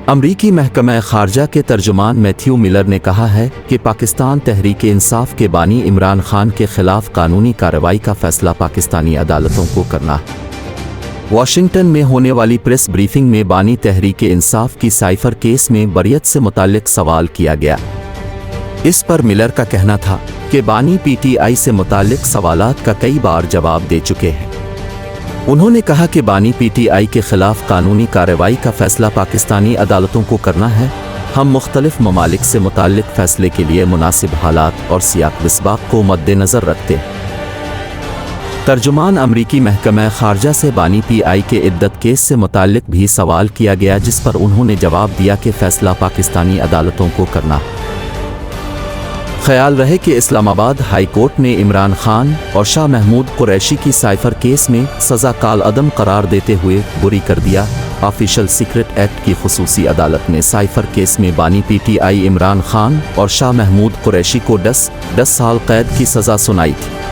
अमरीकी महकमा खारजा के तर्जुमान मैथ्यू मिलर ने कहा है कि पाकिस्तान तहरीक इंसाफ के बानी इमरान खान के खिलाफ कानूनी कार्रवाई का फैसला पाकिस्तानी अदालतों को करना है। वाशिंगटन में होने वाली प्रेस ब्रीफिंग में बानी तहरीक इंसाफ की साइफर केस में बरियत से मुताल्लिक सवाल किया गया। इस पर मिलर का कहना था कि बानी पीटीआई से मुताल्लिक सवालात का कई बार जवाब दे चुके हैं। उन्होंने कहा कि बानी पीटीआई के खिलाफ कानूनी कार्रवाई का फैसला पाकिस्तानी अदालतों को करना है। हम मुख्तलिफ ममालिक से मुताल्लिक फैसले के लिए मुनासिब हालात और सियाक विस्बाक को मद्देनज़र रखते हैं। तर्जुमान अमरीकी महकमा खारजा से बानी पीटीआई के इद्दत केस से मुताल्लिक भी सवाल किया गया, जिस पर उन्होंने जवाब दिया कि फैसला पाकिस्तानी अदालतों को करना है। ख्याल रहे कि इस्लामाबाद हाई कोर्ट ने इमरान खान और शाह महमूद कुरैशी की साइफर केस में सज़ा काल अदम करार देते हुए बुरी कर दिया। ऑफिशियल सीक्रेट एक्ट की खुसूसी अदालत ने साइफर केस में बानी पीटीआई इमरान खान और शाह महमूद कुरैशी को 10 साल कैद की सज़ा सुनाई थी।